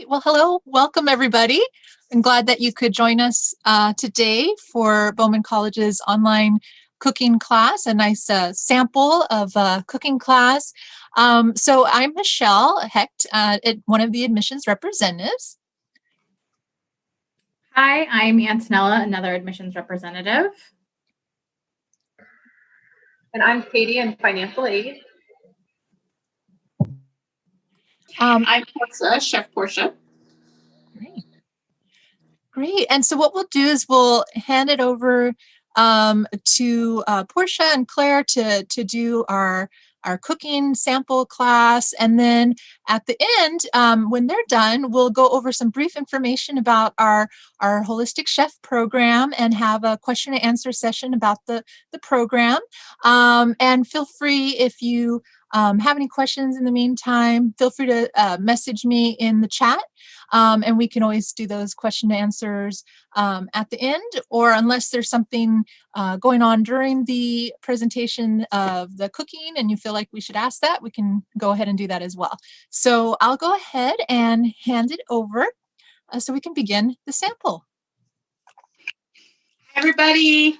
Well, hello. Welcome, everybody. I'm glad that you could join us today for Bauman College's online cooking class, a nice sample of cooking class. So I'm Michelle Hecht, one of the admissions representatives. Hi, I'm Antonella, another admissions representative. And I'm Katie in financial aid. I'm Portia, Chef Portia. Great. And so what we'll do is we'll hand it over to Portia and Claire to do our cooking sample class. And then at the end, when they're done, we'll go over some brief information about our Holistic Chef program and have a question and answer session about the program. And feel free, if you have any questions in the meantime, feel free to message me in the chat. And we can always do those question and answers at the end, or unless there's something going on during the presentation of the cooking and you feel like we should ask that, we can go ahead and do that as well. So I'll go ahead and hand it over so we can begin the sample. Hi, everybody.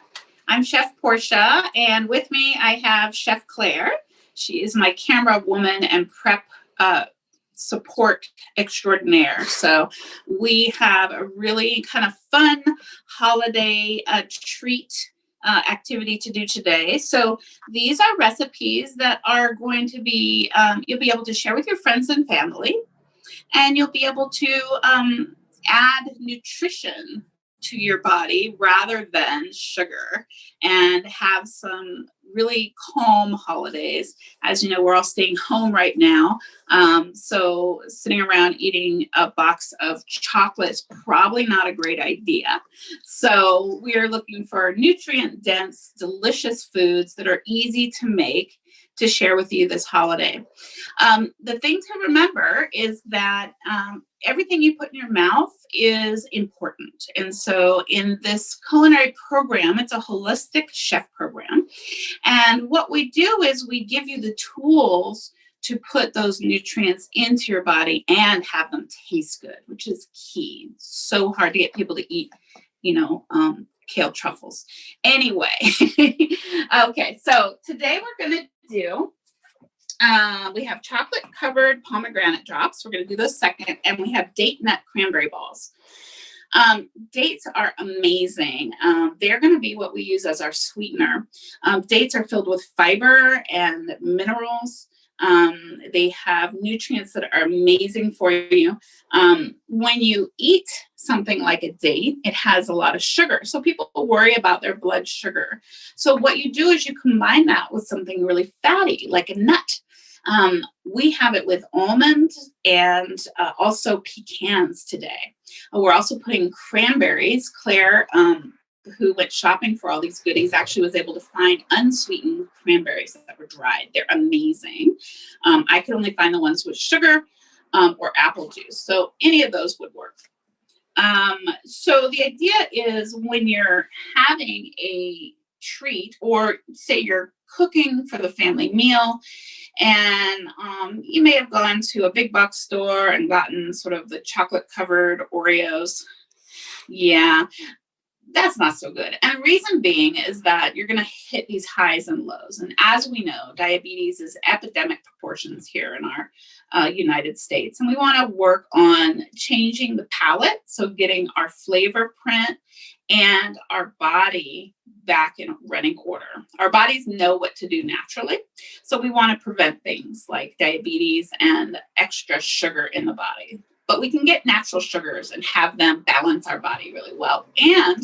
I'm Chef Portia, and with me I have Chef Claire. She is my camera woman and prep support extraordinaire. So we have a really kind of fun holiday treat activity to do today. So these are recipes that are going to be, you'll be able to share with your friends and family, and you'll be able to add nutrition to your body rather than sugar, and have some really calm holidays. As you know, we're all staying home right now. So sitting around eating a box of chocolate is probably not a great idea. So we are looking for nutrient-dense, delicious foods that are easy to make to share with you this holiday. The thing to remember is that everything you put in your mouth is important. And so in this culinary program, it's a holistic chef program. And what we do is we give you the tools to put those nutrients into your body and have them taste good, which is key. It's so hard to get people to eat, kale truffles. Anyway, okay, so today we're going to do, we have chocolate covered pomegranate drops. We're going to do those second. And we have date nut cranberry balls. Dates are amazing. They're going to be what we use as our sweetener. Dates are filled with fiber and minerals. They have nutrients that are amazing for you. When you eat something like a date, it has a lot of sugar. So people worry about their blood sugar. So what you do is you combine that with something really fatty, like a nut. We have it with almonds and also pecans today. We're also putting cranberries. Claire, who went shopping for all these goodies, actually was able to find unsweetened cranberries that were dried. They're amazing. I could only find the ones with sugar or apple juice. So any of those would work. So the idea is when you're having a treat, or say you're cooking for the family meal, and you may have gone to a big box store and gotten sort of the chocolate covered Oreos. Yeah, that's not so good. And the reason being is that you're going to hit these highs and lows. And as we know, diabetes is epidemic proportions here in our United States. And we want to work on changing the palate, so getting our flavor print and our body back in running order. Our bodies know what to do naturally. So we want to prevent things like diabetes and extra sugar in the body. But we can get natural sugars and have them balance our body really well and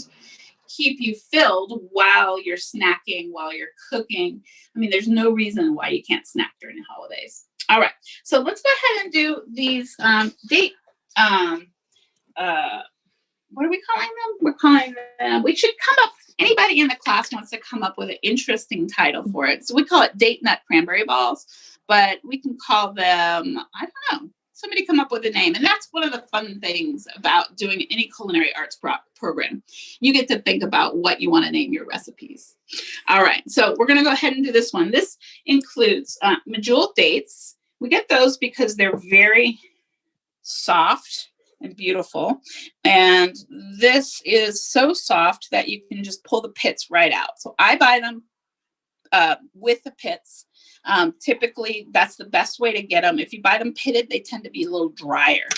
keep you filled while you're snacking, while you're cooking. I mean, there's no reason why you can't snack during the holidays. All right, so let's go ahead and do these date, what are we calling them? We're calling them, we should come up, anybody in the class wants to come up with an interesting title for it. So we call it date nut cranberry balls, but we can call them, I don't know, somebody come up with a name. And that's one of the fun things about doing any culinary arts program. You get to think about what you want to name your recipes. All right, so we're going to go ahead and do this one. This includes medjool dates. We get those because they're very soft and beautiful. And this is so soft that you can just pull the pits right out. So I buy them with the pits. Typically, that's the best way to get them. If you buy them pitted, they tend to be a little drier.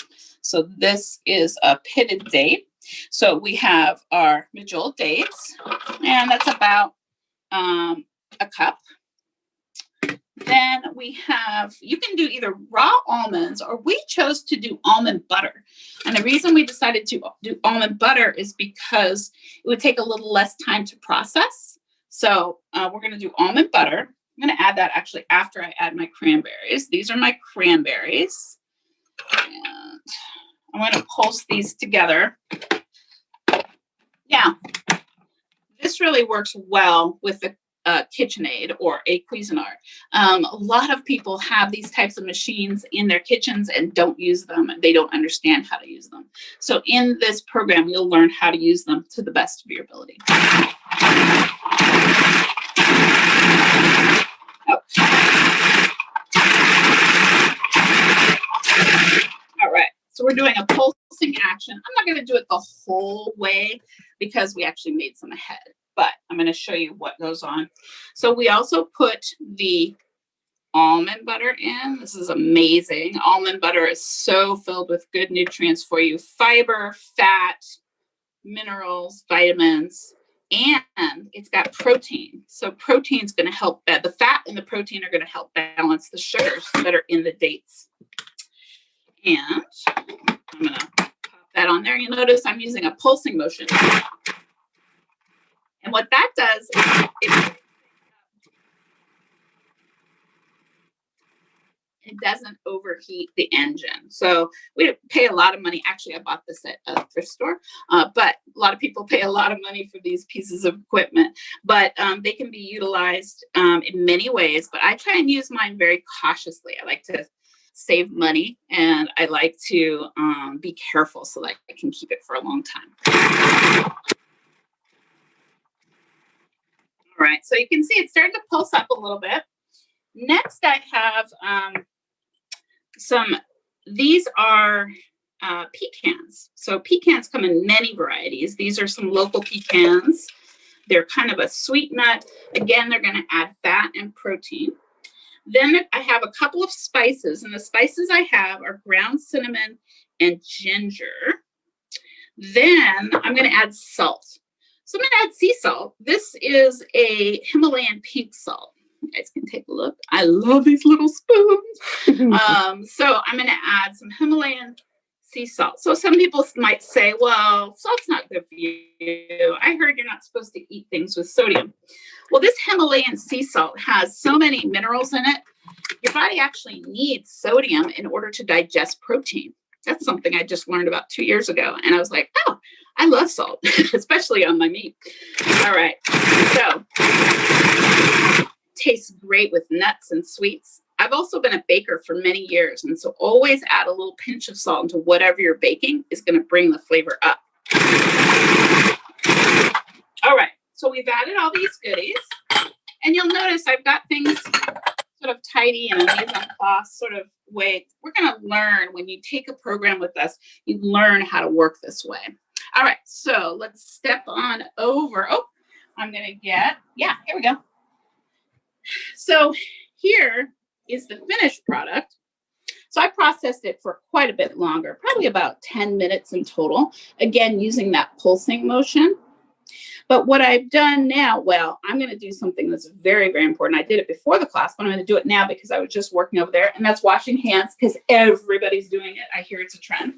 So this is a pitted date. So we have our medjool dates, and that's about a cup. Then we have, you can do either raw almonds, or we chose to do almond butter. And the reason we decided to do almond butter is because it would take a little less time to process. So we're going to do almond butter. I'm going to add that actually after I add my cranberries. These are my cranberries. And I'm going to pulse these together. Now, this really works well with the KitchenAid or a Cuisinart. A lot of people have these types of machines in their kitchens and don't use them. They don't understand how to use them. So in this program, you'll learn how to use them to the best of your ability. All right, so we're doing a pulsing action. I'm not going to do it the whole way because we actually made some ahead, but I'm going to show you what goes on. So we also put the almond butter in. This is amazing. Almond butter is so filled with good nutrients for you: fiber, fat, minerals, vitamins, and it's got protein. So protein's going to help, the fat and the protein are going to help balance the sugars that are in the dates. And I'm going to pop that on there. You'll notice I'm using a pulsing motion. And what that does is it doesn't overheat the engine. So we pay a lot of money. Actually, I bought this at a thrift store, but a lot of people pay a lot of money for these pieces of equipment. But they can be utilized in many ways, but I try and use mine very cautiously. I like to save money, and I like to be careful so that I can keep it for a long time. All right, so you can see it's starting to pulse up a little bit. Next, I have these are pecans. So pecans come in many varieties. These are some local pecans. They're kind of a sweet nut. Again, they're going to add fat and protein. Then I have a couple of spices, and the spices I have are ground cinnamon and ginger. Then I'm going to add salt. So I'm going to add sea salt. This is a Himalayan pink salt. You guys can take a look. I love these little spoons. So I'm going to add some Himalayan sea salt. So some people might say, well, salt's not good for you. I heard you're not supposed to eat things with sodium. Well, this Himalayan sea salt has so many minerals in it. Your body actually needs sodium in order to digest protein. That's something I just learned about 2 years ago. And I was like, oh, I love salt, especially on my meat. All right. So tastes great with nuts and sweets. I've also been a baker for many years. And so always add a little pinch of salt into whatever you're baking is going to bring the flavor up. All right. So we've added all these goodies. And you'll notice I've got things sort of tidy in a mise-en-place sort of way. We're going to learn when you take a program with us, you learn how to work this way. All right, so let's step on over. Oh, I'm going to get, yeah, here we go. So here is the finished product. So I processed it for quite a bit longer, probably about 10 minutes in total, again, using that pulsing motion. But what I've done now, well, I'm going to do something that's very, very important. I did it before the class, but I'm going to do it now because I was just working over there, and that's washing hands because everybody's doing it. I hear it's a trend.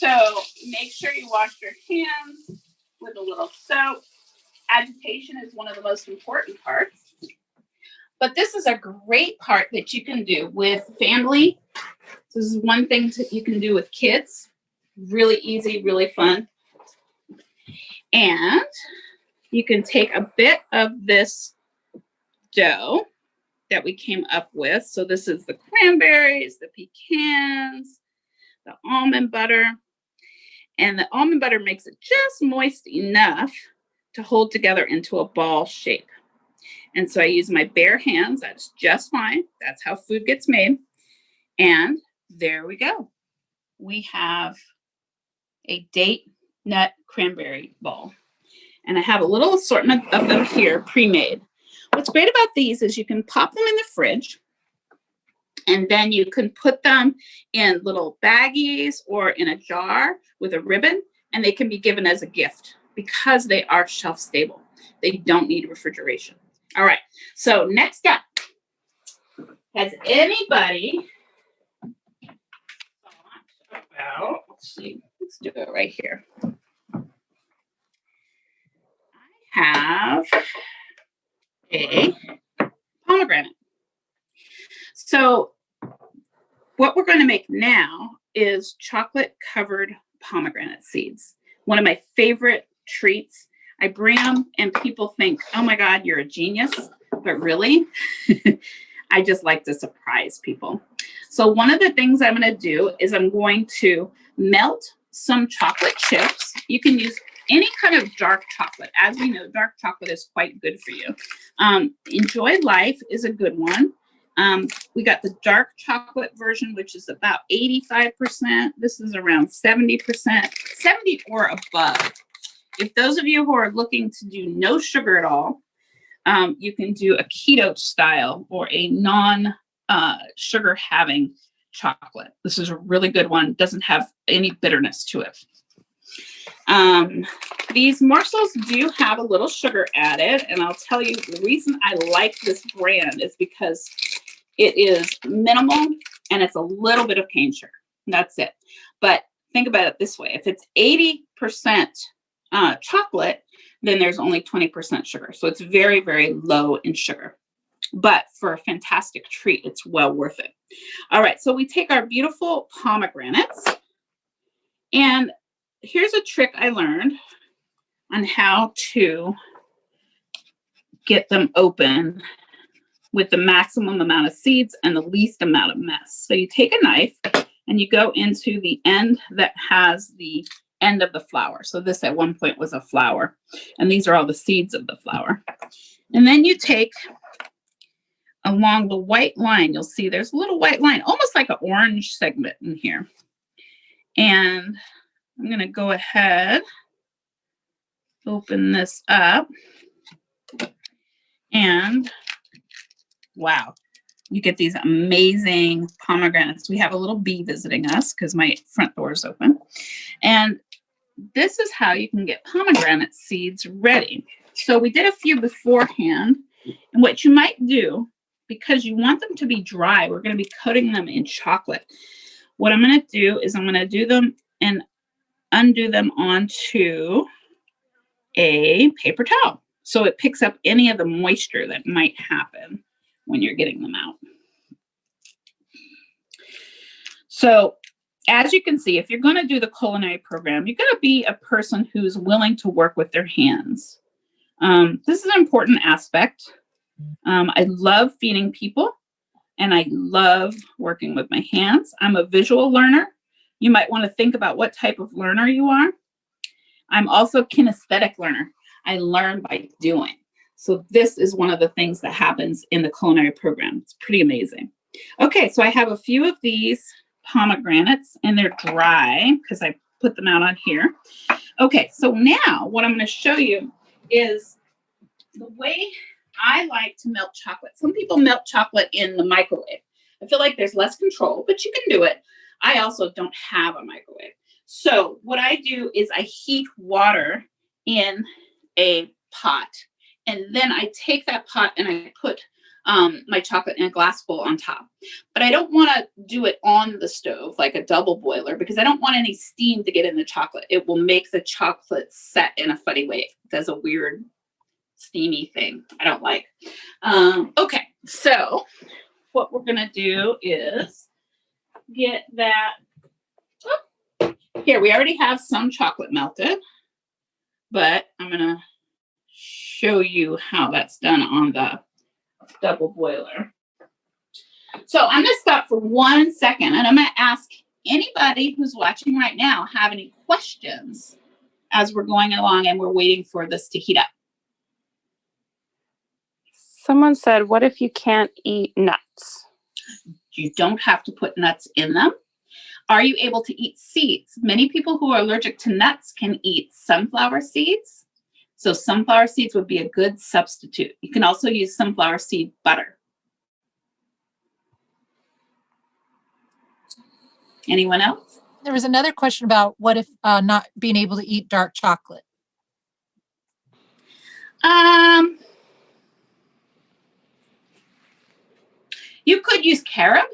So make sure you wash your hands with a little soap. Agitation is one of the most important parts. But this is a great part that you can do with family. This is one thing that you can do with kids. Really easy, really fun. And you can take a bit of this dough that we came up with. So this is the cranberries, the pecans, the almond butter. And the almond butter makes it just moist enough to hold together into a ball shape. And so I use my bare hands. That's just fine. That's how food gets made. And there we go. we have a date nut cranberry bowl. And I have a little assortment of them here pre-made. What's great about these is you can pop them in the fridge, and then you can put them in little baggies or in a jar with a ribbon, and they can be given as a gift because they are shelf stable. They don't need refrigeration. All right, so next up, has anybody thought about, let's see, let's do it right here. I have a pomegranate. So what we're going to make now is chocolate covered pomegranate seeds. One of my favorite treats. I bring them and people think, oh my God, you're a genius. But really, I just like to surprise people. So one of the things I'm going to do is I'm going to melt some chocolate chips. You can use any kind of dark chocolate. As we know, dark chocolate is quite good for you. Enjoy Life is a good one. We got the dark chocolate version, which is about 85%. This is around 70%, 70 or above. If those of you who are looking to do no sugar at all, you can do a keto style or a non-sugar having chocolate. This is a really good one. Doesn't have any bitterness to it. These morsels do have a little sugar added, and I'll tell you the reason I like this brand is because it is minimal and it's a little bit of cane sugar. That's it. But think about it this way. If it's 80% chocolate, then there's only 20% sugar. So it's very, very low in sugar. But for a fantastic treat, it's well worth it. All right, so we take our beautiful pomegranates, and here's a trick I learned on how to get them open with the maximum amount of seeds and the least amount of mess. So you take a knife and you go into the end that has the end of the flower. So this at one point was a flower, and these are all the seeds of the flower. And then you take along the white line, you'll see there's a little white line, almost like an orange segment in here. And I'm going to go ahead, open this up, and wow, you get these amazing pomegranates. We have a little bee visiting us because my front door is open. And this is how you can get pomegranate seeds ready. So we did a few beforehand. And what you might do, because you want them to be dry, we're going to be coating them in chocolate. What I'm going to do is I'm going to do them and undo them onto a paper towel, so it picks up any of the moisture that might happen when you're getting them out. So as you can see, if you're going to do the culinary program, you're going to be a person who's willing to work with their hands. This is an important aspect. I love feeding people, and I love working with my hands. I'm a visual learner. You might want to think about what type of learner you are. I'm also a kinesthetic learner. I learn by doing. So this is one of the things that happens in the culinary program. It's pretty amazing. Okay, so I have a few of these pomegranates, and they're dry because I put them out on here. Okay, so now what I'm going to show you is the way I like to melt chocolate. Some people melt chocolate in the microwave. I feel like there's less control, but you can do it. I also don't have a microwave. So what I do is I heat water in a pot, and then I take that pot and I put my chocolate in a glass bowl on top. But I don't want to do it on the stove like a double boiler because I don't want any steam to get in the chocolate. It will make the chocolate set in a funny way. It does a weird steamy thing I don't like. Okay, so what we're going to do is get that. Oh, here, we already have some chocolate melted, but I'm going to show you how that's done on the double boiler. So I'm going to stop for 1 second, and I'm going to ask anybody who's watching right now have any questions as we're going along and we're waiting for this to heat up. Someone said, what if you can't eat nuts? You don't have to put nuts in them. Are you able to eat seeds? Many people who are allergic to nuts can eat sunflower seeds. So sunflower seeds would be a good substitute. You can also use sunflower seed butter. Anyone else? There was another question about what if not being able to eat dark chocolate. You could use carob.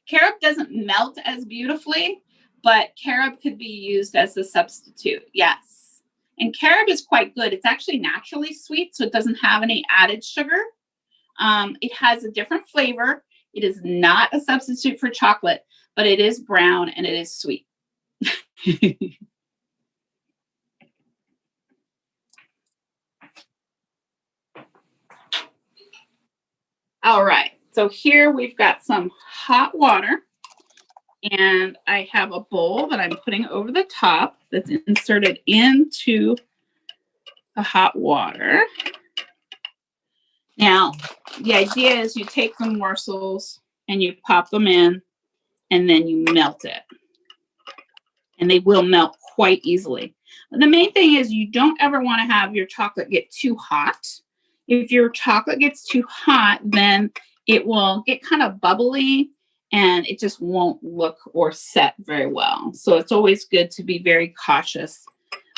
Carob doesn't melt as beautifully, but carob could be used as a substitute. Yes. And carob is quite good. It's actually naturally sweet, so it doesn't have any added sugar. It has a different flavor. It is not a substitute for chocolate, but it is brown and it is sweet. All right, so here we've got some hot water, and I have a bowl that I'm putting over the top that's inserted into the hot water. Now, the idea is you take the morsels and you pop them in, and then you melt it. And they will melt quite easily. The main thing is you don't ever want to have your chocolate get too hot. If your chocolate gets too hot, then it will get kind of bubbly and it just won't look or set very well. So it's always good to be very cautious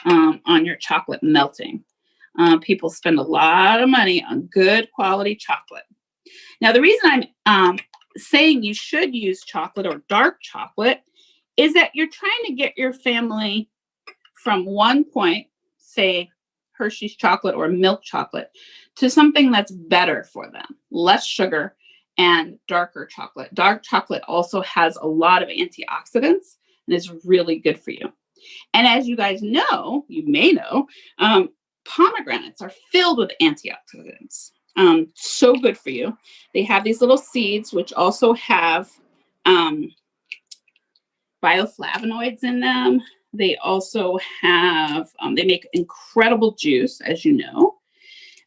on your chocolate melting. People spend a lot of money on good quality chocolate. Now, the reason I'm saying you should use chocolate or dark chocolate is that you're trying to get your family from one point, say Hershey's chocolate or milk chocolate, to something that's better for them, less sugar and darker chocolate. Dark chocolate also has a lot of antioxidants and is really good for you. And as you guys know, you may know, pomegranates are filled with antioxidants. So good for you. They have these little seeds, which also have bioflavonoids in them. They also have, they make incredible juice, as you know.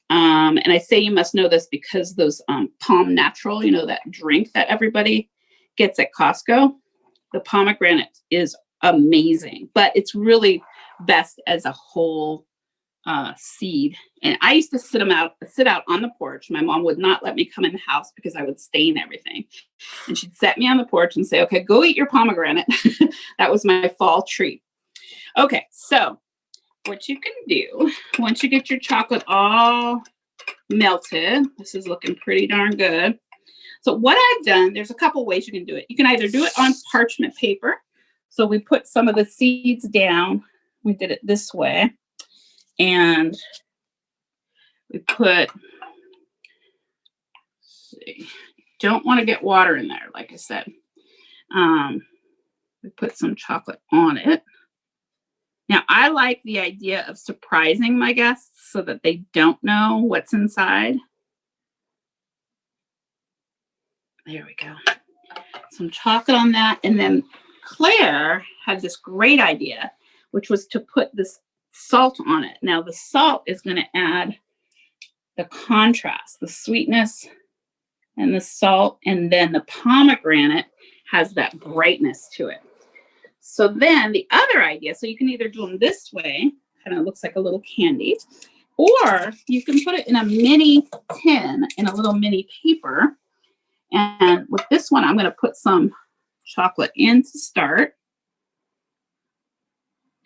And I say you must know this because those Palm Natural, you know, that drink that everybody gets at Costco, the pomegranate is amazing, but it's really best as a whole seed. And I used to sit out on the porch. My mom would not let me come in the house because I would stain everything. And she'd set me on the porch and say, okay, go eat your pomegranate. That was my fall treat. Okay, so what you can do, once you get your chocolate all melted, this is looking pretty darn good. So what I've done, there's a couple ways you can do it. You can either do it on parchment paper. So we put some of the seeds down. We did it this way. And we put, let's see, don't want to get water in there, like I said. We put some chocolate on it. Now, I like the idea of surprising my guests so that they don't know what's inside. There we go. Some chocolate on that. And then Claire had this great idea, which was to put this salt on it. Now, the salt is going to add the contrast, the sweetness and the salt, and then the pomegranate has that brightness to it. So then the other idea, so you can either do them this way, kind of looks like a little candy, or you can put it in a mini tin in a little mini paper. And with this one, I'm going to put some chocolate in to start.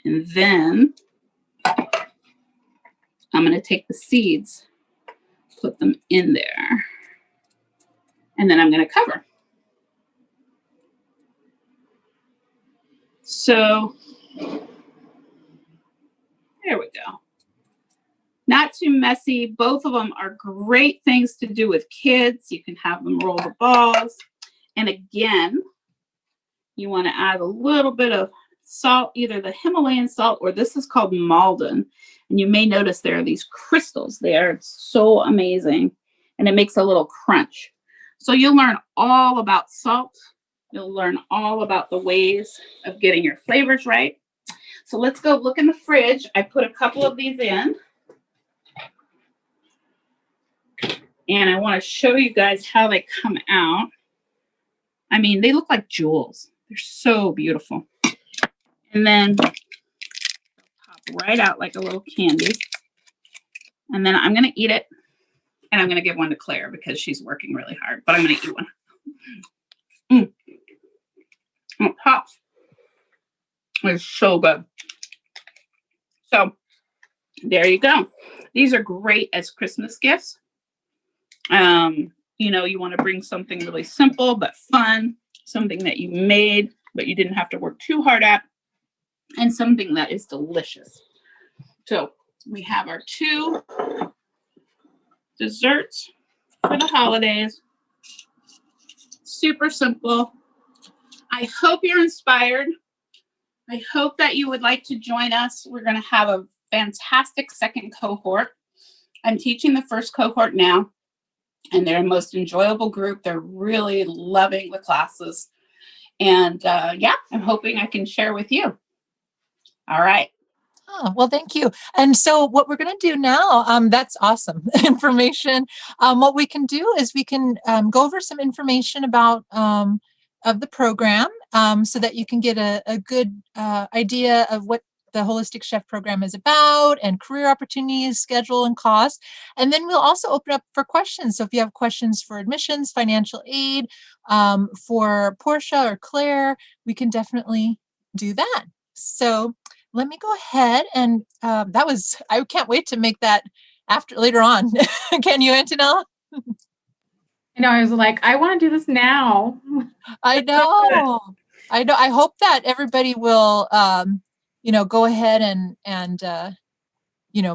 And then I'm going to take the seeds, put them in there, and then I'm going to cover. So there we go. Not too messy. Both of them are great things to do with kids. You can have them roll the balls. And again, you want to add a little bit of salt, either the Himalayan salt or this is called Malden. And you may notice there are these crystals there. It's so amazing. And it makes a little crunch. So you'll learn all about salt. You'll learn all about the ways of getting your flavors right. So let's go look in the fridge. I put a couple of these in. And I want to show you guys how they come out. I mean, they look like jewels. They're so beautiful. And then pop right out like a little candy. And then I'm going to eat it. And I'm going to give one to Claire because she's working really hard. But I'm going to eat one. It pops. It's so good. So there you go. These are great as Christmas gifts. You know, you want to bring something really simple but fun, something that you made but you didn't have to work too hard at, and something that is delicious. So we have our 2 desserts for the holidays. Super simple. I hope you're inspired. I hope that you would like to join us. We're going to have a fantastic second cohort. I'm teaching the first cohort now, and they're a most enjoyable group. They're really loving the classes. And yeah, I'm hoping I can share with you. All right. Oh, well, thank you. And so what we're going to do now, that's awesome information. What we can do is we can go over some information about of the program so that you can get a good idea of what the Holistic Chef program is about and career opportunities, schedule, and cost. And then we'll also open up for questions. So if you have questions for admissions, financial aid, for Portia or Claire, we can definitely do that. So let me go ahead and I can't wait to make that later on. Can you, Antonella? You know, I was like, I want to do this now. I know. I hope that everybody will, go ahead and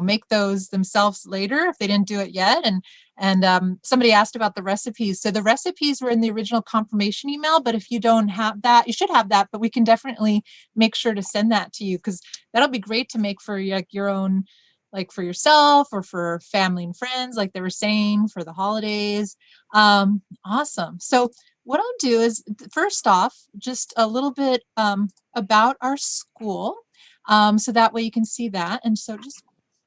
make those themselves later if they didn't do it yet. And somebody asked about the recipes. So the recipes were in the original confirmation email, but if you don't have that, you should have that, but we can definitely make sure to send that to you because that'll be great to make for your own, like for yourself or for family and friends, like they were saying, for the holidays. Awesome. So what I'll do is, first off, just a little bit about our school. So that way you can see that. And so just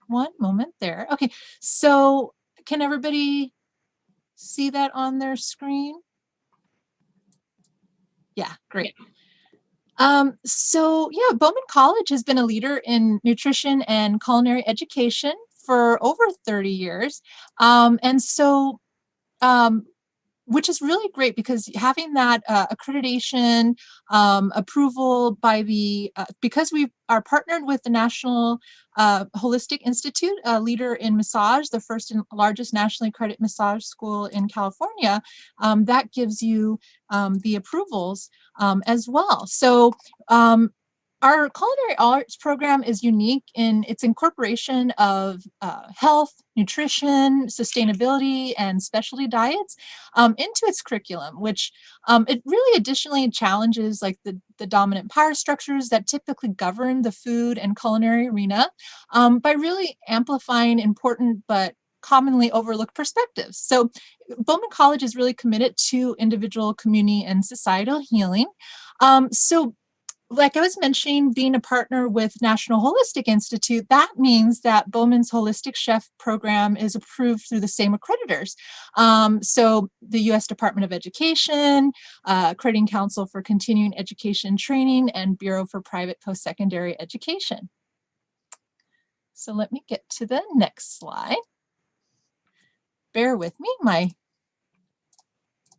one moment there. Okay, so can everybody see that on their screen? Yeah, great. So yeah, Bauman College has been a leader in nutrition and culinary education for over 30 years. And so which is really great because having that accreditation approval by the because we are partnered with the National Holistic Institute, a leader in massage, the first and largest nationally accredited massage school in California, that gives you the approvals as well. So our culinary arts program is unique in its incorporation of health, nutrition, sustainability, and specialty diets into its curriculum, which it really additionally challenges like the dominant power structures that typically govern the food and culinary arena by really amplifying important but commonly overlooked perspectives. So Bauman College is really committed to individual, community, and societal healing. So like I was mentioning, being a partner with National Holistic Institute, that means that Bauman's Holistic Chef program is approved through the same accreditors. So the U.S. Department of Education, Accrediting Council for Continuing Education and Training, and Bureau for Private Post-Secondary Education. So let me get to the next slide. Bear with me, my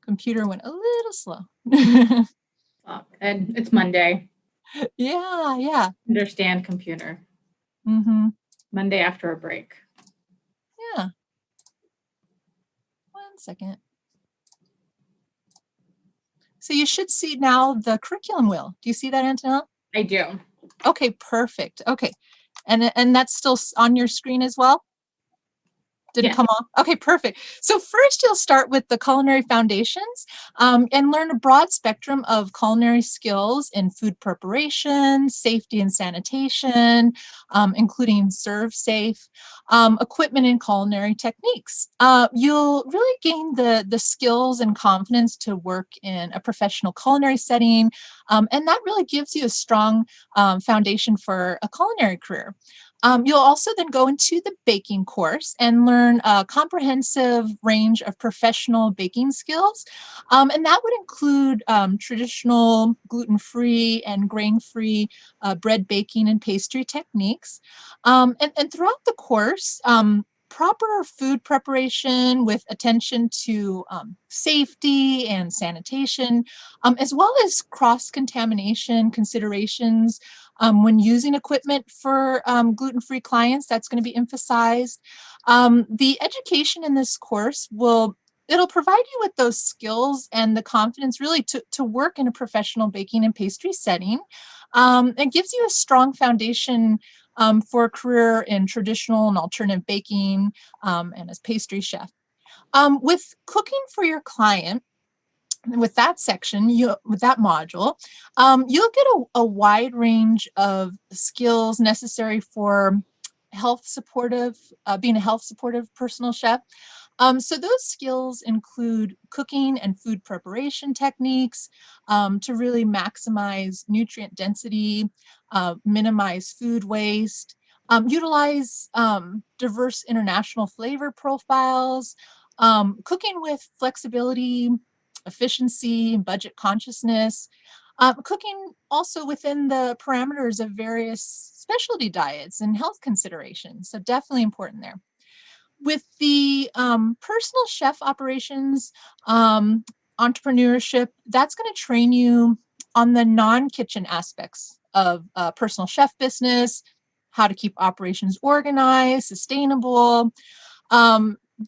computer went a little slow. And it's Monday. Yeah. Understand computer. Mm-hmm. Monday after a break. Yeah. 1 second. So you should see now the curriculum wheel. Do you see that, Antonella? I do. Okay, perfect. Okay. And that's still on your screen as well? Did it come off? Okay, perfect. So first you'll start with the culinary foundations and learn a broad spectrum of culinary skills in food preparation, safety and sanitation, including serve safe, equipment and culinary techniques. You'll really gain the skills and confidence to work in a professional culinary setting, and that really gives you a strong foundation for a culinary career. You'll also then go into the baking course and learn a comprehensive range of professional baking skills. And that would include traditional gluten-free and grain-free bread baking and pastry techniques. And throughout the course, proper food preparation with attention to safety and sanitation, as well as cross-contamination considerations when using equipment for gluten-free clients, that's going to be emphasized. The education in this course it'll provide you with those skills and the confidence really to work in a professional baking and pastry setting. It gives you a strong foundation for a career in traditional and alternative baking and as pastry chef. With cooking for your client, with that section, with that module, you'll get a wide range of skills necessary for being a health supportive personal chef. So those skills include cooking and food preparation techniques to really maximize nutrient density, minimize food waste, utilize diverse international flavor profiles, cooking with flexibility, efficiency, and budget consciousness, cooking also within the parameters of various specialty diets and health considerations. So definitely important there. With the personal chef operations, entrepreneurship, that's going to train you on the non-kitchen aspects of personal chef business, how to keep operations organized, sustainable.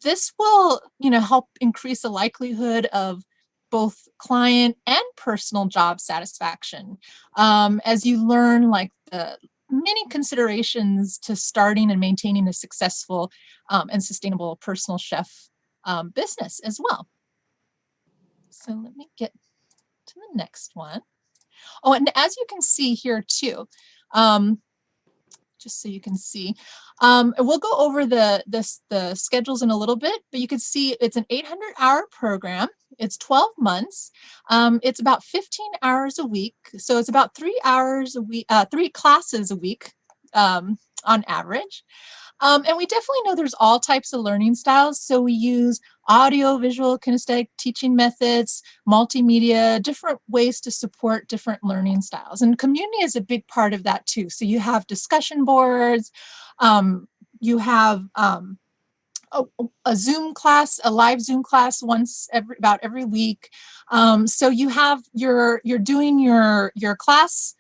This will, help increase the likelihood of both client and personal job satisfaction as you learn like the many considerations to starting and maintaining a successful and sustainable personal chef business as well. So let me get to the next one. Oh, and as you can see here too, just so you can see, we'll go over the schedules in a little bit, but you can see it's an 800-hour program. It's 12 months. It's about 15 hours a week. So it's about 3 hours a week, 3 classes a week on average. And we definitely know there's all types of learning styles. So we use audio, visual, kinesthetic teaching methods, multimedia, different ways to support different learning styles. And community is a big part of that too. So you have discussion boards, you have a Zoom class, a live Zoom class about every week. So you're doing your class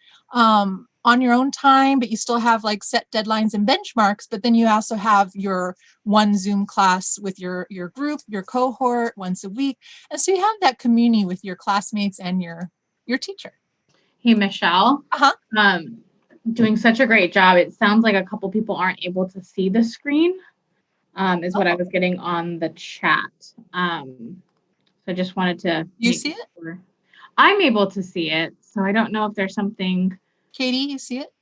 on your own time, but you still have like set deadlines and benchmarks, but then you also have your one Zoom class with your group, your cohort once a week. And so you have that community with your classmates and your teacher. Hey, Michelle. Uh-huh. Doing such a great job. It sounds like a couple people aren't able to see the screen, is what I was getting on the chat. So I just wanted to. You see it? Sure. I'm able to see it. So I don't know if there's something. Katie, you see it?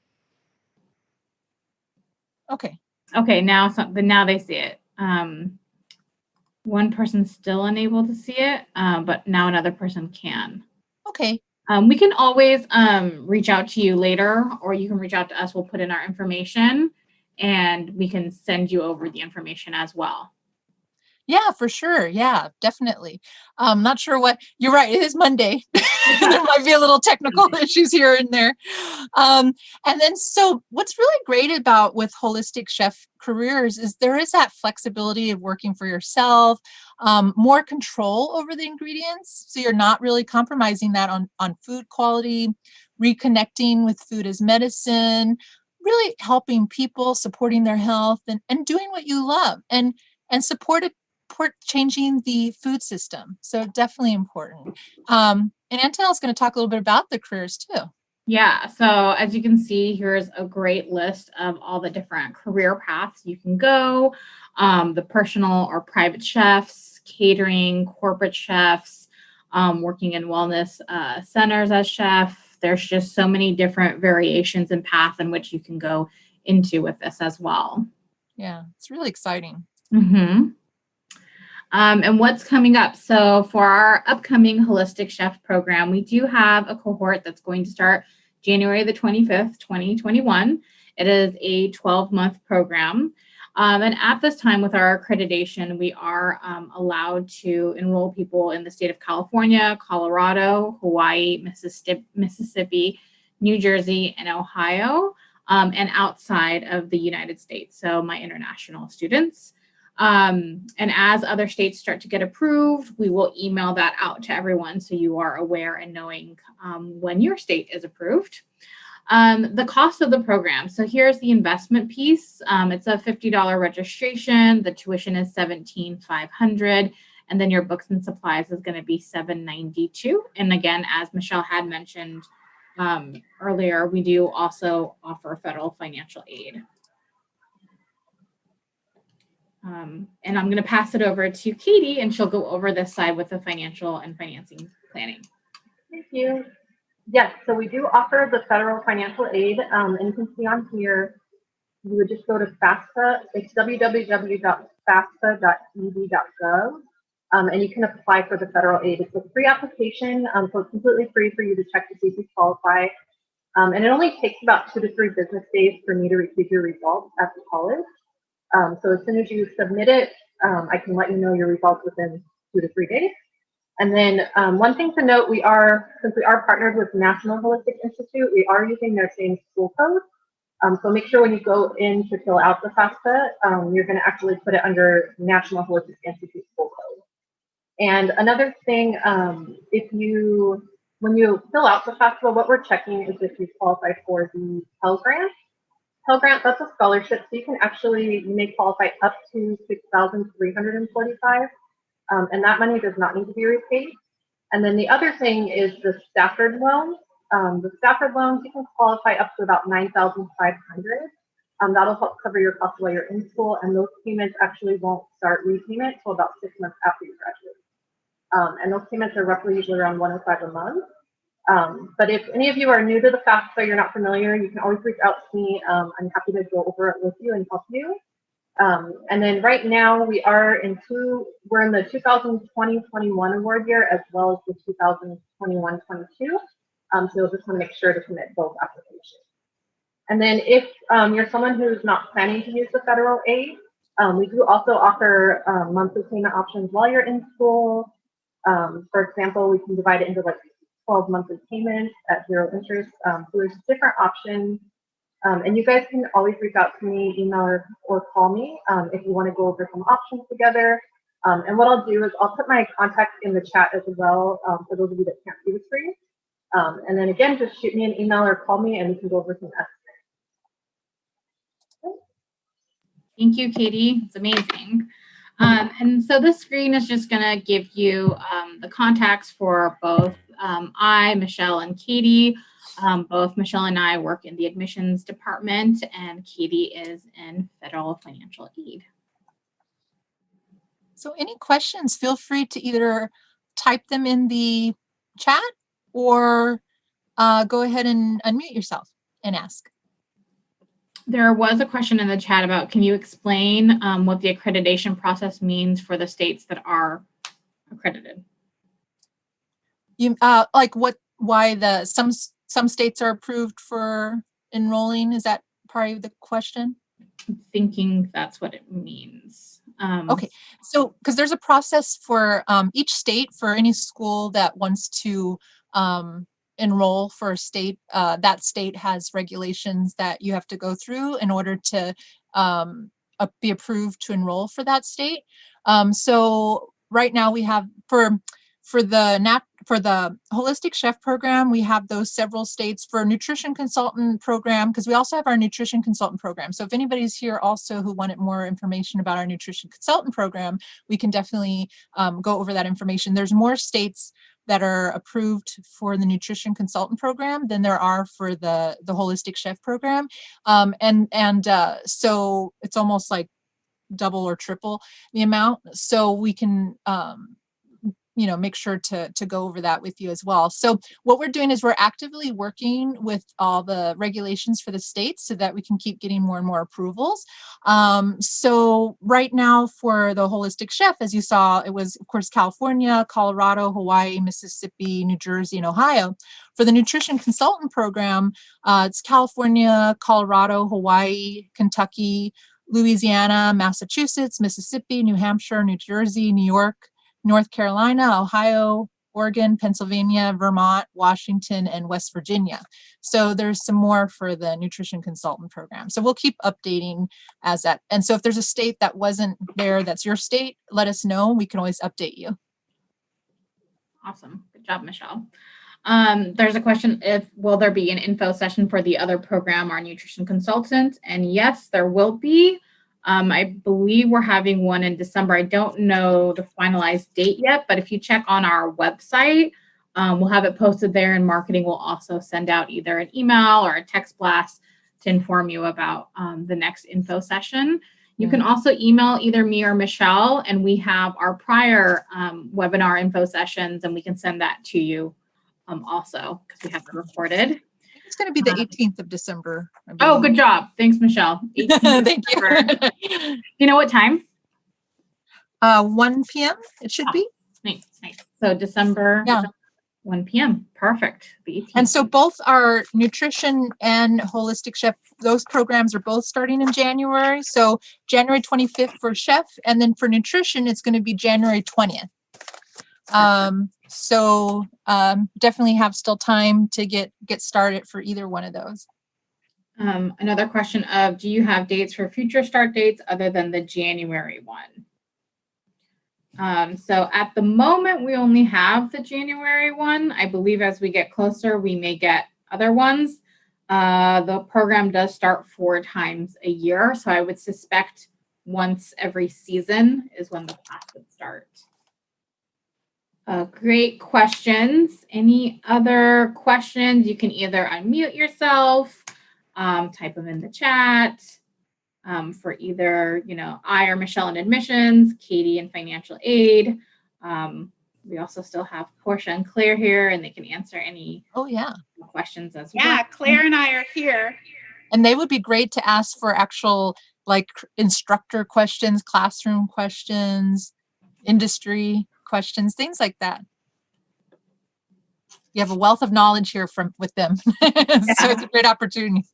Okay. Okay, now they see it. One person's still unable to see it, but now another person can. Okay. We can always reach out to you later, or you can reach out to us. We'll put in our information, and we can send you over the information as well. Yeah, for sure. Yeah, definitely. Not sure you're right. It is Monday. There might be a little technical issues here and there. And then, so what's really great about with holistic chef careers is there is that flexibility of working for yourself, more control over the ingredients. So you're not really compromising that on food quality, reconnecting with food as medicine, really helping people, supporting their health and doing what you love and support changing the food system. So definitely important. And Antonella is going to talk a little bit about the careers too. Yeah. So as you can see, here's a great list of all the different career paths you can go. The personal or private chefs, catering, corporate chefs, working in wellness centers as chef. There's just so many different variations and paths in which you can go into with this as well. Yeah, it's really exciting. Mm-hmm. And what's coming up? So for our upcoming Holistic Chef program, we do have a cohort that's going to start January the 25th, 2021. It is a 12-month program. And at this time with our accreditation, we are allowed to enroll people in the state of California, Colorado, Hawaii, Mississippi, New Jersey, and Ohio, and outside of the United States. So my international students. And as other states start to get approved, we will email that out to everyone so you are aware and knowing when your state is approved. The cost of the program. So here's the investment piece. It's a $50 registration. The tuition is $17,500, and then your books and supplies is going to be $792. And again, as Michelle had mentioned earlier, we do also offer federal financial aid. And I'm going to pass it over to Katie, and she'll go over this side with the financial and financing planning. Thank you. Yes, so we do offer the federal financial aid, and you can see on here, you would just go to FAFSA. It's www.fafsa.ed.gov, and you can apply for the federal aid. It's a free application, so it's completely free for you to check to see if you qualify. And it only takes about 2 to 3 business days for me to receive your results at the college. So as soon as you submit it, I can let you know your results within 2 to 3 days. And then one thing to note, since we are partnered with National Holistic Institute, we are using their same school code. So make sure when you go in to fill out the FAFSA, you're going to actually put it under National Holistic Institute school code. And another thing, when you fill out the FAFSA, what we're checking is if you qualify for the Pell Grant. Pell Grant, that's a scholarship, so you may qualify up to $6,345. And that money does not need to be repaid. And then the other thing is the Stafford loans. The Stafford loans, you can qualify up to about $9,500. That'll help cover your costs while you're in school, and those payments actually won't start repayment until about 6 months after you graduate. And those payments are roughly usually around $105 a month. But if any of you are new to the FAFSA, you're not familiar, you can always reach out to me. I'm happy to go over it with you and help you. And then right now we're in the 2020-21 award year as well as the 2021-22. So you'll just want to make sure to submit both applications. And then if you're someone who's not planning to use the federal aid, we do also offer monthly payment options while you're in school. For example, we can divide it into like 12 monthly payments at 0 interest. So there's different options. And you guys can always reach out to me, email or call me if you want to go over some options together. And what I'll do is I'll put my contact in the chat as well for those of you that can't see the screen. And then again, just shoot me an email or call me and we can go over some estimates. Thank you, Katie. It's amazing. And so this screen is just going to give you the contacts for both Michelle, and Katie. Both Michelle and I work in the admissions department, and Katie is in federal financial aid. So any questions, feel free to either type them in the chat or go ahead and unmute yourself and ask. There was a question in the chat about, can you explain what the accreditation process means for the states that are accredited? You why some states are approved for enrolling? Is that part of the question? I'm thinking that's what it means. Okay, so because there's a process for each state, for any school that wants to enroll for a state, that state has regulations that you have to go through in order to be approved to enroll for that state. So right now we have for the holistic chef program, we have those several states. For nutrition consultant program, because we also have our nutrition consultant program. So if anybody's here also who wanted more information about our nutrition consultant program, we can definitely go over that information. There's more states that are approved for the nutrition consultant program than there are for the holistic chef program. So it's almost like double or triple the amount. So we can make sure to go over that with you as well. So what we're doing is we're actively working with all the regulations for the states so that we can keep getting more and more approvals. So right now for the holistic chef, as you saw, it was of course California, Colorado, Hawaii, Mississippi, New Jersey, and Ohio. For the nutrition consultant program, it's California, Colorado, Hawaii, Kentucky, Louisiana, Massachusetts, Mississippi, New Hampshire, New Jersey, New York, North Carolina, Ohio, Oregon, Pennsylvania, Vermont, Washington, and West Virginia. So there's some more for the nutrition consultant program. So we'll keep updating as that. And so if there's a state that wasn't there, that's your state, let us know. We can always update you. Awesome. Good job, Michelle. There's a question, will there be an info session for the other program, our nutrition consultant? And yes, there will be. I believe we're having one in December. I don't know the finalized date yet, but if you check on our website, we'll have it posted there, and marketing will also send out either an email or a text blast to inform you about the next info session. You can also email either me or Michelle, and we have our prior webinar info sessions, and we can send that to you also because we have it recorded. It's going to be the 18th of December. Oh, good job. Thanks, Michelle. Thank you. You know what time? 1 p.m. it should be. Nice. So December 1 p.m. Perfect. The 18th. And so both our nutrition and holistic chef, those programs are both starting in January. So January 25th for chef, and then for nutrition, it's going to be January 20th. So definitely have still time to get started for either one of those. Another question of, do you have dates for future start dates other than the January one? So at the moment, we only have the January one. I believe as we get closer, we may get other ones. The program does start 4 times a year. So I would suspect once every season is when the class would start. Great questions. Any other questions? You can either unmute yourself, type them in the chat for either, I or Michelle in admissions, Katie in financial aid. We also still have Portia and Claire here, and they can answer any questions as well. Yeah, Claire and I are here. And they would be great to ask for actual instructor questions, classroom questions, industry questions, things like that. You have a wealth of knowledge here with them. So it's a great opportunity.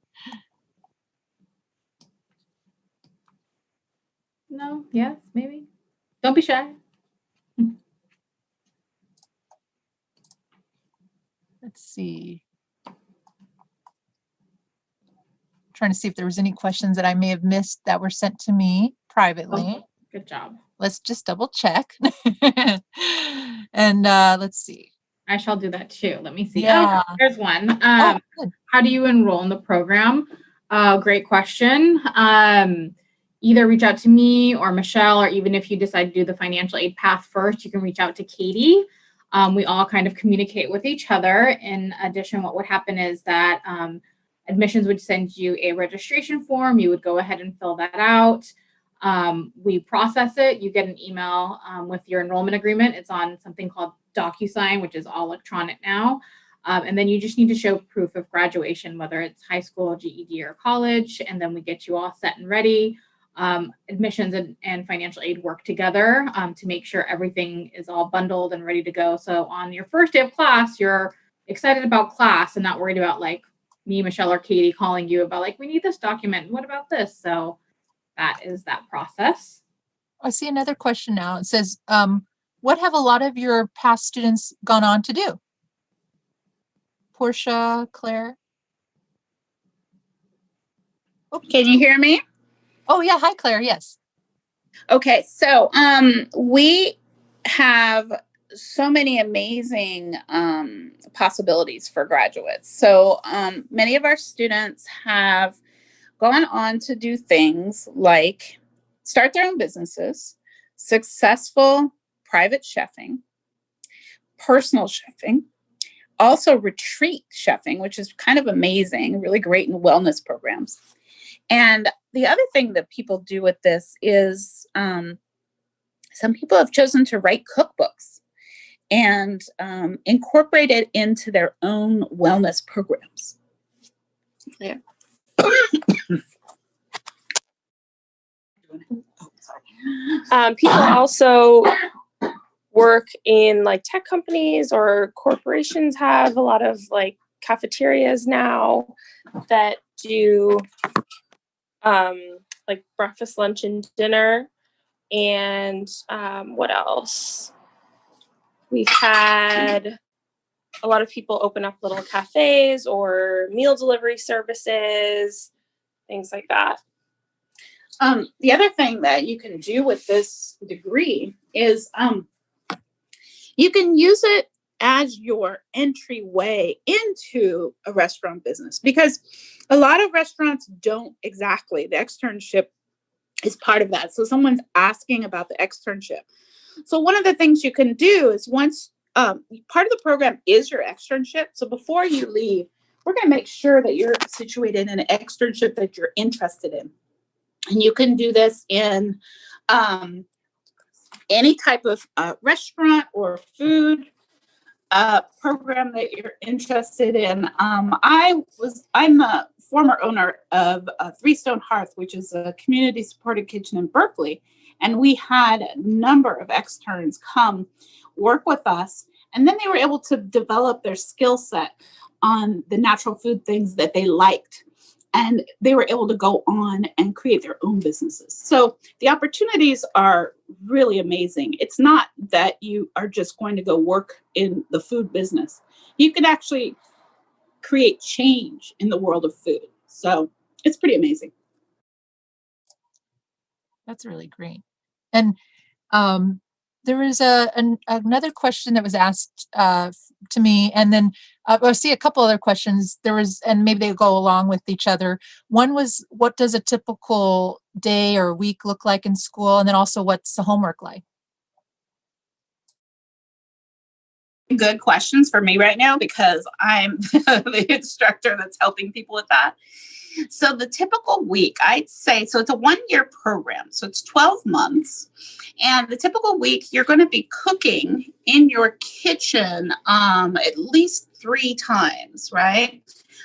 No, yes, maybe. Don't be shy. Let's see. Trying to see if there was any questions that I may have missed that were sent to me privately. Oh, good job. Let's just double check. And let's see. I shall do that too. Let me see. Yeah. Oh, there's one. Good. How do you enroll in the program? Great question. Either reach out to me or Michelle, or even if you decide to do the financial aid path first, you can reach out to Katie. We all kind of communicate with each other. In addition, what would happen is that admissions would send you a registration form. You would go ahead and fill that out. We process it. You get an email with your enrollment agreement. It's on something called DocuSign, which is all electronic now. And then you just need to show proof of graduation, whether it's high school, GED, or college. And then we get you all set and ready. Admissions and financial aid work together to make sure everything is all bundled and ready to go. So on your first day of class, you're excited about class and not worried about me, Michelle, or Katie calling you about we need this document. What about this? So that is that process. I see another question now. It says, what have a lot of your past students gone on to do? Portia, Claire? Can you hear me? Oh yeah, hi Claire, yes. Okay, so we have so many amazing possibilities for graduates. So many of our students have gone on to do things like start their own businesses, successful private chefing, personal chefing, also retreat chefing, which is kind of amazing, really great in wellness programs. And the other thing that people do with this is some people have chosen to write cookbooks. and incorporate it into their own wellness programs. Yeah. People also work in like tech companies, or corporations have a lot of like cafeterias now that do like breakfast, lunch, and dinner. And what else? We've had a lot of people open up little cafes or meal delivery services, things like that. The other thing that you can do with this degree is you can use it as your entryway into a restaurant business, because a lot of restaurants don't exactly. The externship is part of that. So someone's asking about the externship. So one of the things you can do is, once part of the program is your externship. So before you leave, we're going to make sure that you're situated in an externship that you're interested in. And you can do this in any type of restaurant or food program that you're interested in. I'm a former owner of Three Stone Hearth, which is a community supported kitchen in Berkeley. And we had a number of externs come work with us. And then they were able to develop their skill set on the natural food things that they liked. And they were able to go on and create their own businesses. So the opportunities are really amazing. It's not that you are just going to go work in the food business. You can actually create change in the world of food. So it's pretty amazing. That's really great. And there was another question that was asked to me, and then I see a couple other questions. There was, and maybe they go along with each other. One was, what does a typical day or week look like in school? And then also, what's the homework like? Good questions for me right now, because I'm the instructor that's helping people with that. So the typical week, I'd say, so it's a 1-year program. So it's 12 months. And the typical week, you're going to be cooking in your kitchen at least 3 times, right?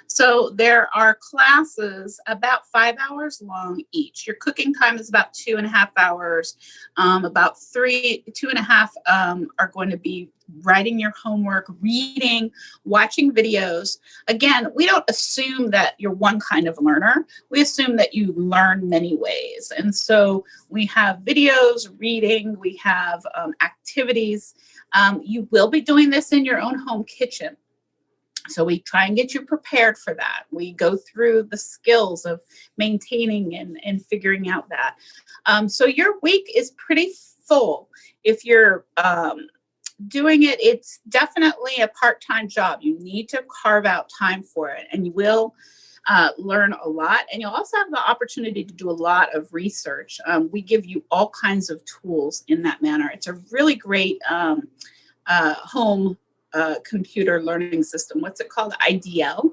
So there are classes about 5 hours long each. Your cooking time is about 2.5 hours. About 2.5 are going to be writing your homework, reading, watching videos. Again, we don't assume that you're one kind of learner. We assume that you learn many ways. And so we have videos, reading, we have activities. You will be doing this in your own home kitchen. So we try and get you prepared for that. We go through the skills of maintaining and figuring out that. So your week is pretty full. If you're doing it, it's definitely a part-time job. You need to carve out time for it, and you will learn a lot. And you'll also have the opportunity to do a lot of research. We give you all kinds of tools in that manner. It's a really great home computer learning system. What's it called? IDL?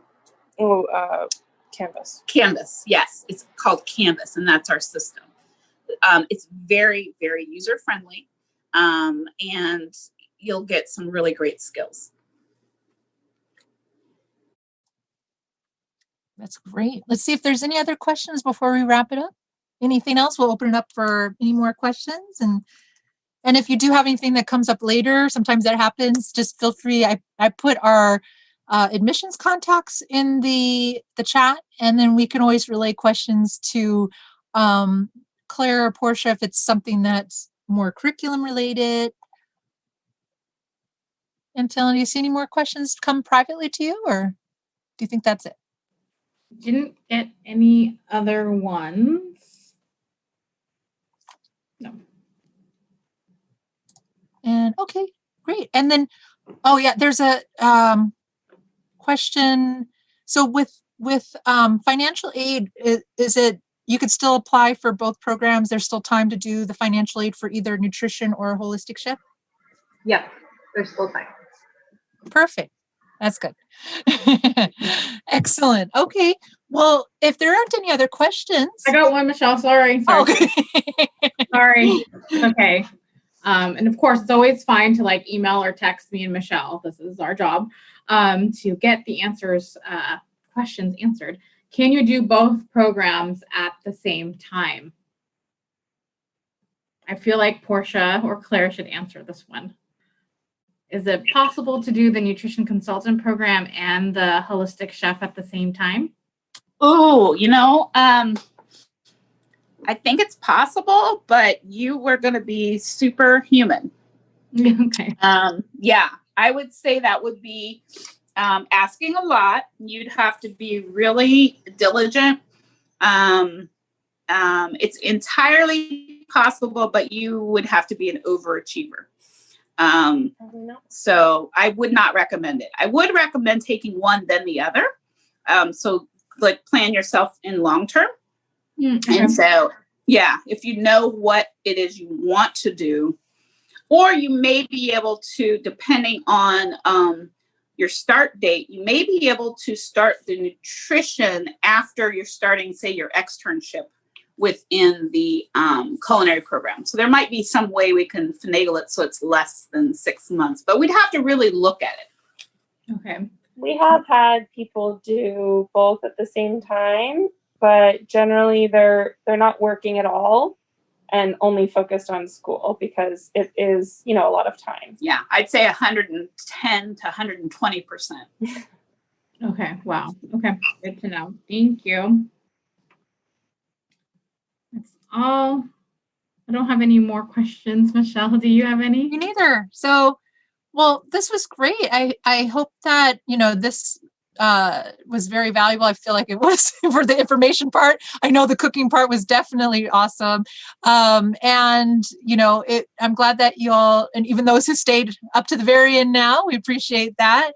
Canvas. Canvas, yes. It's called Canvas, and that's our system. It's very, very user-friendly, and you'll get some really great skills. That's great. Let's see if there's any other questions before we wrap it up. Anything else? We'll open it up for any more questions. And if you do have anything that comes up later, sometimes that happens, just feel free. I put our admissions contacts in the chat, and then we can always relay questions to Claire or Portia if it's something that's more curriculum related. And Dylan, do you see any more questions come privately to you, or do you think that's it? Didn't get any other ones. No. And okay, great. And then, oh yeah, there's a question. So with financial aid, is it, you could still apply for both programs? There's still time to do the financial aid for either nutrition or holistic chef? Yes, there's still time. Perfect. That's good. Excellent. Okay. Well, if there aren't any other questions. I got one, Michelle. Sorry. Okay. Sorry. Okay. And of course, it's always fine to like email or text me and Michelle. This is our job to get the questions answered. Can you do both programs at the same time? I feel like Portia or Claire should answer this one. Is it possible to do the nutrition consultant program and the holistic chef at the same time? Oh, I think it's possible, but you were going to be superhuman. Okay. Yeah, I would say that would be asking a lot. You'd have to be really diligent. It's entirely possible, but you would have to be an overachiever. So I would not recommend it. I would recommend taking one, then the other. So like plan yourself in long term. Okay. And so, yeah, if you know what it is you want to do, or you may be able to, depending on your start date, you may be able to start the nutrition after you're starting, say, your externship within the culinary program. So there might be some way we can finagle it so it's less than 6 months, but we'd have to really look at it. Okay. We have had people do both at the same time, but generally they're not working at all and only focused on school because it is, a lot of time. Yeah, I'd say 110 to 120%. Okay. Wow. Okay. Good to know. Thank you. That's all. I don't have any more questions. Michelle, do you have any? Me neither. So, well, this was great. I hope that, this was very valuable. I feel like it was for the information part. I know the cooking part was definitely awesome. And, I'm glad that you all, and even those who stayed up to the very end now, we appreciate that.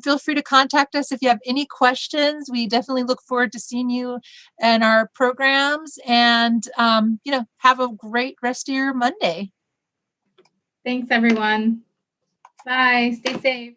Feel free to contact us if you have any questions. We definitely look forward to seeing you in our programs, and, have a great rest of your Monday. Thanks, everyone. Bye. Stay safe.